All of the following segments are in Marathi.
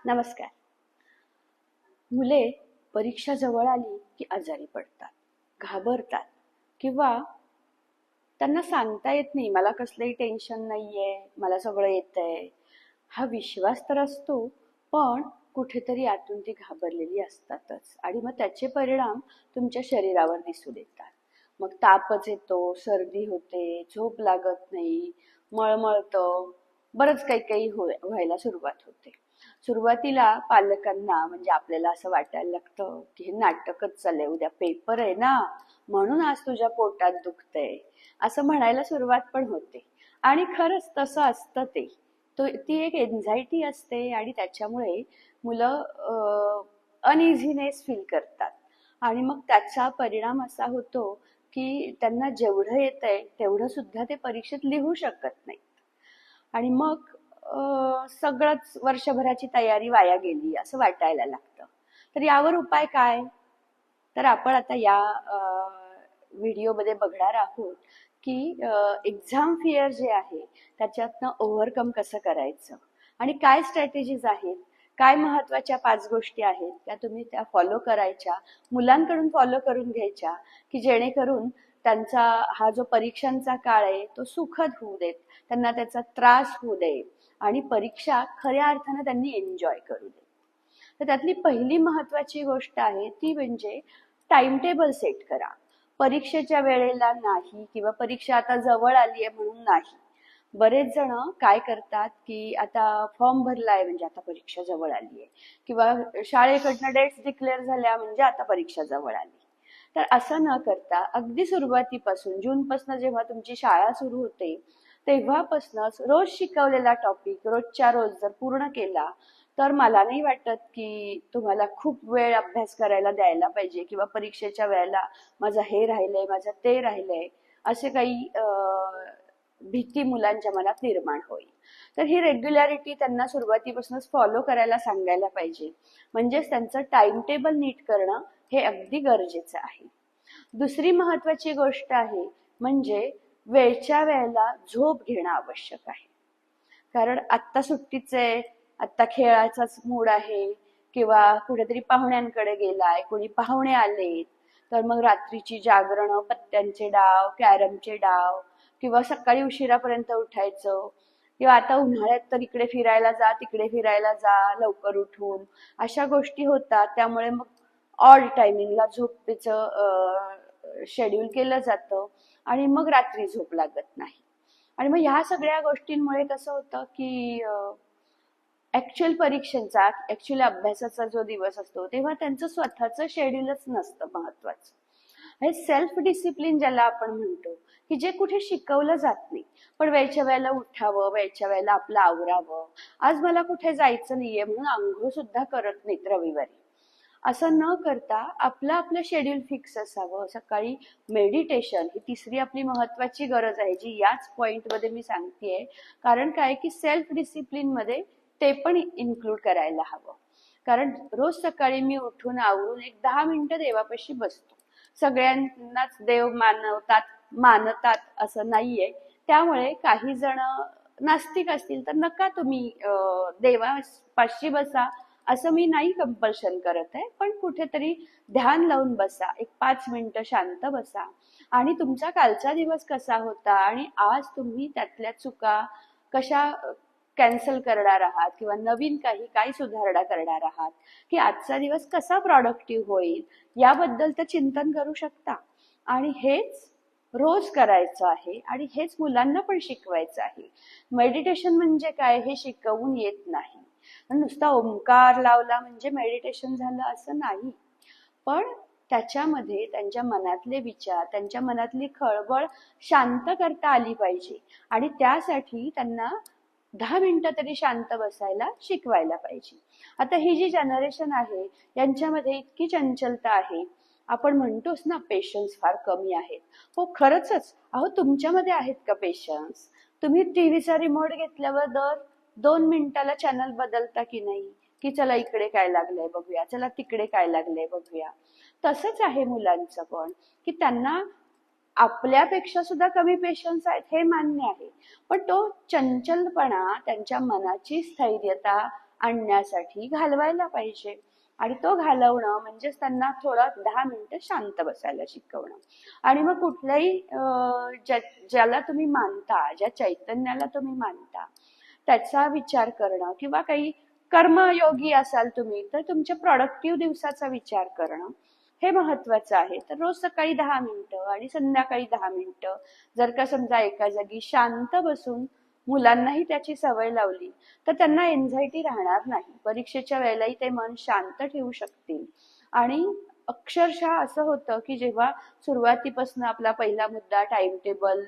नमस्कार. मुले परीक्षा जवळ आली की आजारी पडतात, घाबरतात किंवा त्यांना सांगता येत नाही मला कसलंही टेन्शन नाहीये, मला सगळं येतंय. हा विश्वास तर असतो, पण कुठेतरी आतून ती घाबरलेली असतातच आणि मग त्याचे परिणाम तुमच्या शरीरावर दिसून येतात. मग तापच येतो, सर्दी होते, झोप लागत नाही, मळमळतं, बरंच काही काही व्हायला सुरुवात होते. सुरुवातीला पालकांना म्हणजे आपल्याला असं वाटायला लागतं की हे नाटकच चाललंय, उद्या पेपर आहे ना, म्हणून आज तुझ्या पोटात दुखतंय असं म्हणायला सुरुवात पण होते. आणि खरंच तसं असतं ते. ती एक एन्झायटी असते आणि त्याच्यामुळे मुलं अनइझीनेस फील करतात. आणि मग त्याचा परिणाम असा होतो की त्यांना जेवढं येतंय तेवढं सुद्धा ते परीक्षेत लिहू शकत नाही. आणि मग सगळंच वर्षभराची तयारी वाया गेली असं वाटायला लागतं. तर यावर उपाय काय? तर आपण आता या व्हिडिओमध्ये बघणार आहोत की एक्झाम फिअर जे आहे त्याच्यातनं ओव्हरकम कसं करायचं आणि काय स्ट्रॅटेजीज आहेत, काय महत्वाच्या 5 गोष्टी आहेत त्या तुम्ही त्या फॉलो करायच्या, मुलांकडून फॉलो करून घ्यायच्या की जेणेकरून त्यांचा हा जो परीक्षांचा काळ आहे तो सुखद होऊ देत, त्यांना त्याचा त्रास होऊ दे आणि परीक्षा खऱ्या अर्थानं त्यांनी एन्जॉय करू दे. तर त्यातली पहिली महत्वाची गोष्ट आहे ती म्हणजे टाइम टेबल सेट करा. परीक्षेच्या वेळेला नाही किंवा परीक्षा आता जवळ आली आहे म्हणून नाही. बरेच जण काय करतात की आता फॉर्म भरलाय म्हणजे आता परीक्षा जवळ आली आहे किंवा शाळेकडनं डेट्स डिक्लेअर झाल्या म्हणजे आता परीक्षा जवळ आली. तर असं न करता अगदी सुरुवातीपासून जूनपासून जेव्हा तुमची शाळा सुरू होते तेव्हापासूनच रोज शिकवलेला टॉपिक रोजच्या रोज जर पूर्ण केला तर मला नाही वाटत की तुम्हाला खूप वेळ अभ्यास करायला द्यायला पाहिजे किंवा परीक्षेच्या वेळेला माझं हे राहिलंय, माझं ते राहिलंय असे काही भीती मुलांच्या मनात निर्माण होईल. तर ही रेग्युलॅरिटी त्यांना सुरुवातीपासूनच फॉलो करायला सांगायला पाहिजे. म्हणजेच त्यांचं टाइम टेबल नीट करणं हे अगदी गरजेचं आहे. दुसरी महत्वाची गोष्ट आहे म्हणजे वेळच्या वेळेला झोप घेणं आवश्यक आहे. कारण आत्ता सुट्टीच आहे, आत्ता खेळाचाच मूड आहे किंवा कुठेतरी पाहुण्यांकडे गेलाय, कोणी पाहुणे आलेत, तर मग रात्रीची जागरण, पत्त्यांचे डाव, कॅरमचे डाव किंवा सकाळी उशिरापर्यंत उठायचं किंवा आता उन्हाळ्यात तर इकडे फिरायला जा, तिकडे फिरायला जा, लवकर उठून अशा गोष्टी होतात. त्यामुळे मग ऑड टायमिंगला झोपेचं शेड्यूल केलं जातं आणि मग रात्री झोप लागत नाही. आणि मग ह्या सगळ्या गोष्टींमुळे कसं होतं की ऍक्च्युअल परीक्षेचा ऍक्च्युअल अभ्यासाचा जो दिवस असतो तेव्हा त्यांचं स्वतःचं शेड्यूलच नसतं महत्वाचं. हे सेल्फ डिसिप्लिन ज्याला आपण म्हणतो की जे कुठे शिकवलं जात नाही, पण वेळच्या वेळेला उठावं, वेळच्या वेळेला आपलं आवरावं. आज मला कुठे जायचं नाहीये म्हणून आंघोळ सुद्धा करत नाहीत रविवारी. असं न करता आपलं आपलं शेड्यूल फिक्स असावं. सकाळी मेडिटेशन ही तिसरी आपली महत्वाची गरज आहे जी याच पॉइंटमध्ये मी सांगतेय. कारण काय की सेल्फ डिसिप्लिन मध्ये ते पण इन्क्लूड करायला हवं. कारण रोज सकाळी मी उठून आवरून एक 10 मिनिटं देवापाशी बसतो. सगळ्यांनाच देव मानतात असं नाहीये. त्यामुळे काही जण नास्तिक असतील तर नका तुम्ही देवापाशी बसा असं मी नाही कंपल्शन करत आहे, पण कुठेतरी ध्यान लावून बसा, एक 5 मिनिटं शांत बसा आणि तुमचा कालचा दिवस कसा होता आणि आज तुम्ही त्यातल्या चुका कशा कॅन्सल करणार आहात किंवा नवीन काय सुधारणा करणार आहात की आजचा दिवस कसा प्रॉडक्टिव्ह होईल याबद्दल तर चिंतन करू शकता. आणि हेच रोज करायचं आहे आणि हेच मुलांना पण शिकवायचं आहे. मेडिटेशन म्हणजे काय हे शिकवून येत नाही. नुसता ओंकार लावला म्हणजे मेडिटेशन झालं असं नाही, पण त्याच्यामध्ये त्यांच्या मनातले विचार, त्यांच्या मनातली खळबळ शांत करता आली पाहिजे आणि त्यासाठी त्यांना 10 मिनिटं तरी शांत बसायला शिकवायला पाहिजे. आता ही जी जनरेशन आहे यांच्यामध्ये इतकी चंचलता आहे, आपण म्हणतोच ना पेशन्स फार कमी आहेत. हो खरंच, अहो तुमच्यामध्ये आहेत का पेशन्स? तुम्ही टीव्हीचा रिमोट घेतल्यावर दर 2 मिनिटाला चॅनल बदलता की नाही, की चला इकडे काय लागलंय बघूया, चला तिकडे काय लागलंय बघूया. तसंच आहे मुलांचं पण की त्यांना आपल्यापेक्षा सुद्धा कमी पेशन्स आहेत हे मान्य आहे, पण तो चंचलपणा, त्यांच्या मनाची स्थैर्यता आणण्यासाठी घालवायला पाहिजे. आणि तो घालवणं म्हणजेच त्यांना थोडं 10 मिनिटं शांत बसायला शिकवणं. आणि मग कुठल्याही ज्याला तुम्ही मानता, ज्या चैतन्याला तुम्ही मानता त्याचा विचार करणं, किंवा काही कर्मयोगी असाल तुम्ही तर तुमच्या प्रोडक्टिव्ह दिवसाचा विचार करणं हे महत्वाचं आहे. तर रोज सकाळी 10 मिनिटं आणि संध्याकाळी 10 मिनिटं जर का समजा एका जागी शांत बसून मुलांनाही त्याची सवय लावली तर त्यांना एन्झायटी राहणार नाही. परीक्षेच्या वेळेलाही ते मन शांत ठेवू शकतील. आणि अक्षरशः असं होतं की जेव्हा सुरुवातीपासून आपला पहिला मुद्दा टाइम टेबल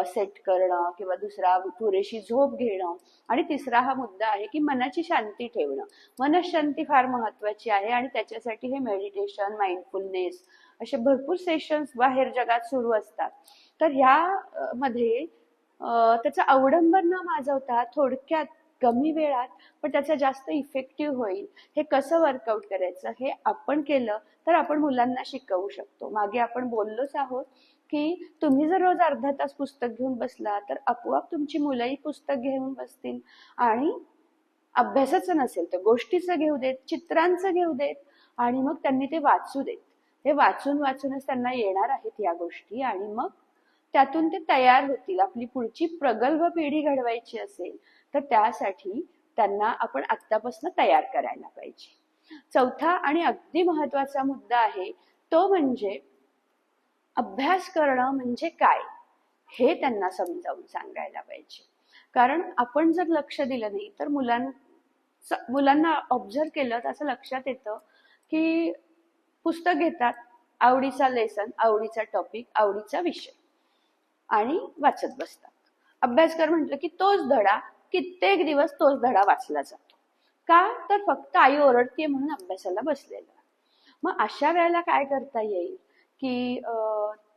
सेट करणं, किंवा दुसरा पुरेशी झोप घेणं, आणि तिसरा हा मुद्दा आहे की मनाची शांती ठेवणं. मनशांती फार महत्वाची आहे आणि त्याच्यासाठी हे मेडिटेशन, माइंडफुलनेस असे भरपूर सेशन्स बाहेर जगात सुरू असतात. तर ह्या मध्ये त्याचं अवडंबर न माजवता थोडक्यात कमी वेळात पण त्याचा जास्त इफेक्टिव्ह होईल हे कसं वर्कआउट करायचं हे आपण केलं तर आपण मुलांना शिकवू शकतो. मागे आपण बोललोच आहोत की तुम्ही जर रोज अर्धा तास पुस्तक घेऊन बसला तर आपोआप तुमची मुलंही पुस्तक घेऊन बसतील. आणि अभ्यासाचं नसेल तर गोष्टीचं घेऊ देत, चित्रांचं घेऊ देत, आणि मग त्यांनी ते वाचू देत. हे वाचून वाचूनच त्यांना येणार आहेत या गोष्टी, आणि मग त्यातून ते तयार होतील. आपली पुढची प्रगल्भ पिढी घडवायची असेल तर त्यासाठी त्यांना आपण आत्तापासून तयार करायला पाहिजे. चौथा आणि अगदी महत्वाचा मुद्दा आहे तो म्हणजे अभ्यास करणं म्हणजे काय हे त्यांना समजावून सांगायला पाहिजे. कारण आपण जर लक्ष दिलं नाही तर मुलांना ऑब्झर्व केलं तर असं लक्षात येतं की पुस्तक घेतात, आवडीचा लेसन, आवडीचा टॉपिक, आवडीचा विषय, आणि वाचत बसतात. अभ्यास कर म्हटलं की तोच धडा कित्येक दिवस तोच धडा वाचला जातो. का तर फक्त आई ओरडतीये म्हणून अभ्यासाला बसलेला. मग अशा वेळेला काय करता येईल की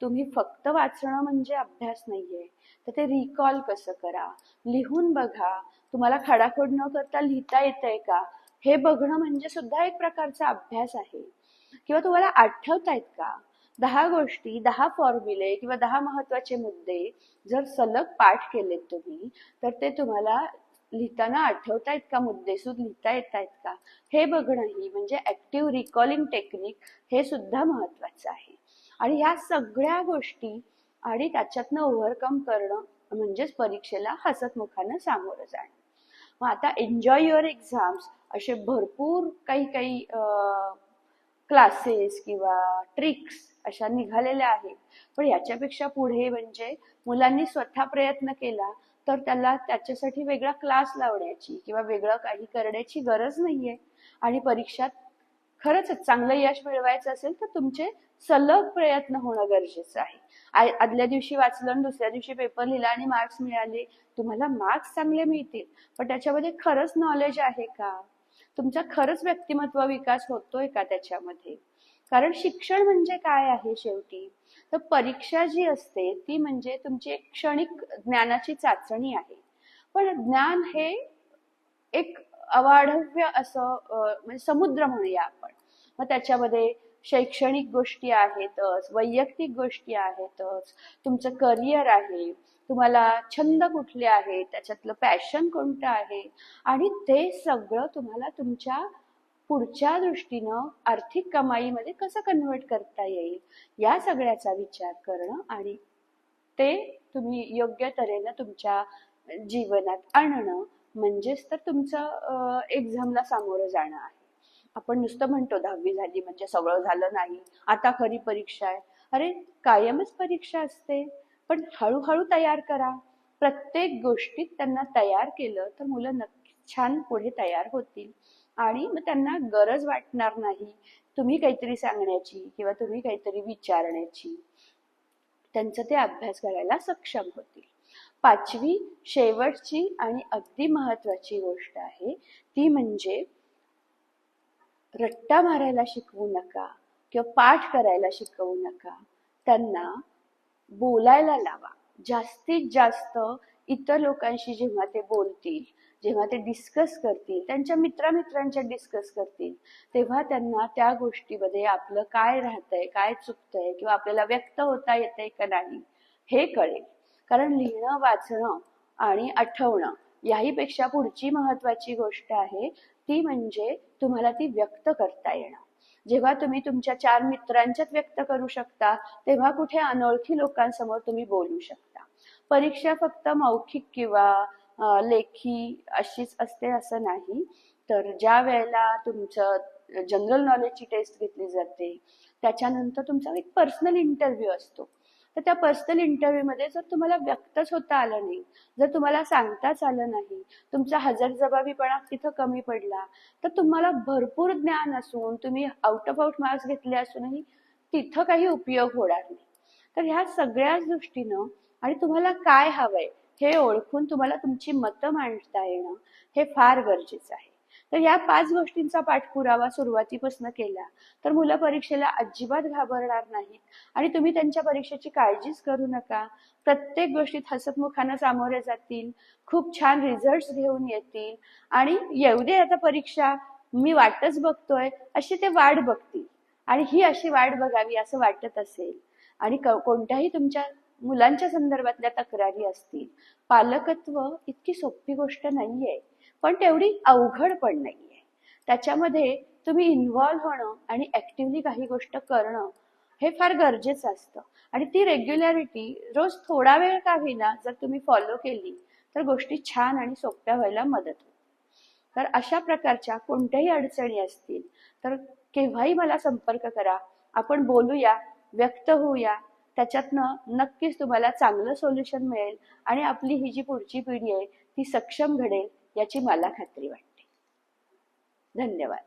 तुम्ही फक्त वाचणं म्हणजे अभ्यास नाहीये, तर ते रिकॉल कसं करा, लिहून बघा, तुम्हाला खडाखोड न करता लिहिता येतंय का हे बघणं म्हणजे सुद्धा एक प्रकारचा अभ्यास आहे. किंवा तुम्हाला आठवतायत का 10 गोष्टी, 10 फॉर्म्युले किंवा 10 महत्वाचे मुद्दे जर सलग पाठ केलेत तुम्ही तर ते तुम्हाला लिहिताना आठवतायत का, मुद्देसूद लिहिता येत आहेत का हे बघणंही म्हणजे ऍक्टिव्ह रिकॉलिंग टेक्निक हे सुद्धा महत्वाचं आहे. आणि ह्या सगळ्या गोष्टी आणि त्याच्यातनं ओव्हरकम करणं म्हणजेच परीक्षेला हसतमुखानं सामोरं जाणं. मग आता एन्जॉय युअर एक्झाम्स असे भरपूर काही काही क्लासेस किंवा ट्रिक्स अशा निघालेल्या आहेत. पण याच्यापेक्षा पुढे म्हणजे मुलांनी स्वतः प्रयत्न केला तर त्याला त्याच्यासाठी वेगळा क्लास लावण्याची किंवा वेगळं काही करण्याची गरज नाहीये. आणि परीक्षात खरंच चांगलं यश मिळवायचं असेल तर तुमचे सलग प्रयत्न होणं गरजेचं आहे. आदल्या दिवशी वाचलं आणि दुसऱ्या दिवशी पेपर लिहिला आणि मार्क्स मिळाले, तुम्हाला मार्क्स चांगले मिळतील पण त्याच्यामध्ये खरंच नॉलेज आहे का, तुमचा खरंच व्यक्तिमत्व विकास होतोय का त्याच्यामध्ये. कारण शिक्षण म्हणजे काय आहे शेवटी, तर परीक्षा जी असते ती म्हणजे तुमची एक क्षणिक ज्ञानाची चाचणी आहे. पण ज्ञान हे एक अवाढव्य असं म्हणजे समुद्र म्हणूया आपण. मग त्याच्यामध्ये शैक्षणिक गोष्टी आहेतच, वैयक्तिक गोष्टी आहेतच, तुमचं करिअर आहे, तुम्हाला छंद कुठले आहेत, त्याच्यातलं पॅशन कोणतं आहे, आणि ते सगळं तुम्हाला तुमच्या पुढच्या दृष्टीनं आर्थिक कमाईमध्ये कसं कन्व्हर्ट करता येईल या सगळ्याचा विचार करणं आणि ते तुम्ही योग्य तऱ्हेनं तुमच्या जीवनात आणणं म्हणजेच तर तुमचं एक्झामला सामोरं जाणं आहे. आपण नुसतं म्हणतो 10वी झाली म्हणजे सगळं झालं नाही, आता खरी परीक्षा आहे. अरे कायमच परीक्षा असते, पण हळूहळू तयार करा. प्रत्येक गोष्टीत त्यांना तयार केलं तर मुलं नक्की छान पुढे तयार होतील. आणि मग त्यांना गरज वाटणार नाही तुम्ही काहीतरी सांगण्याची किंवा तुम्ही काहीतरी विचारण्याची. त्यांचं ते अभ्यास करायला सक्षम होतील. पाचवी शेवटची आणि अगदी महत्वाची गोष्ट आहे ती म्हणजे रट्टा मारायला शिकवू नका किंवा पाठ करायला शिकवू नका. त्यांना बोलायला लावा. जास्तीत जास्त इतर लोकांशी जेव्हा ते बोलतील, जेव्हा ते डिस्कस करतील, त्यांच्या मित्रांच्या डिस्कस करतील, तेव्हा त्यांना त्या गोष्टीमध्ये आपलं काय राहतंय, काय चुकतंय किंवा आपल्याला व्यक्त होता येतंय का नाही हे कळेल. कारण लिहिणं, वाचणं आणि आठवणं याहीपेक्षा पुढची महत्वाची गोष्ट आहे ती म्हणजे तुम्हाला ती व्यक्त करता येणं. जेव्हा तुम्ही तुमच्या 4 मित्रांच्यात व्यक्त करू शकता तेव्हा कुठे अनोळखी लोकांसमोर तुम्ही बोलू शकता. परीक्षा फक्त मौखिक किंवा लेखी अशीच असते असं नाही. तर ज्या वेळेला तुमचं जनरल नॉलेजची टेस्ट घेतली जाते त्याच्यानंतर तुमचा एक पर्सनल इंटरव्ह्यू असतो. तर त्या पर्सनल इंटरव्ह्यू मध्ये जर तुम्हाला व्यक्तच होता आलं नाही, जर तुम्हाला सांगताच आलं नाही, तुमचा हजरजबाबीपणा तिथं कमी पडला, तर तुम्हाला भरपूर ज्ञान असून तुम्ही आउट ऑफ मार्क्स घेतले असूनही तिथं काही उपयोग होणार नाही. तर ह्या सगळ्याच दृष्टीनं आणि तुम्हाला काय हवंय हे ओळखून तुम्हाला तुमची मतं मांडता येणं हे फार गरजेचं आहे. तर या 5 गोष्टींचा पाठपुरावा सुरुवातीपासून केला तर मुलं परीक्षेला अजिबात घाबरणार नाहीत आणि तुम्ही त्यांच्या परीक्षेची काळजीच करू नका. प्रत्येक गोष्टीत हसतमुखानं सामोरे जातील, खूप छान रिझल्ट्स घेऊन येतील आणि येऊ दे आता परीक्षा, मी वाटच बघतोय अशी ते वाट बघतील आणि ही अशी वाट बघावी असं वाटत असेल आणि कोणत्याही तुमच्या मुलांच्या संदर्भातल्या तक्रारी असतील, पालकत्व इतकी सोपी गोष्ट नाहीये पण तेवढी अवघड पण नाहीये. त्याच्यामध्ये तुम्ही इन्व्हॉल्व्ह होणं आणि ऍक्टिव्हली काही गोष्ट करणं हे फार गरजेचं असतं आणि ती रेग्युलॅरिटी रोज थोडा वेळ का होईना जर तुम्ही फॉलो केली तर गोष्टी छान आणि सोप्या व्हायला मदत होते. तर अशा प्रकारच्या कोणत्याही अडचणी असतील तर केव्हाही मला संपर्क करा, आपण बोलूया, व्यक्त होऊया. त्याच्यातनं नक्कीच तुम्हाला चांगलं सोल्युशन मिळेल आणि आपली ही जी पुढची पिढी आहे ती सक्षम घडेल याची मला खात्री वाटते. धन्यवाद.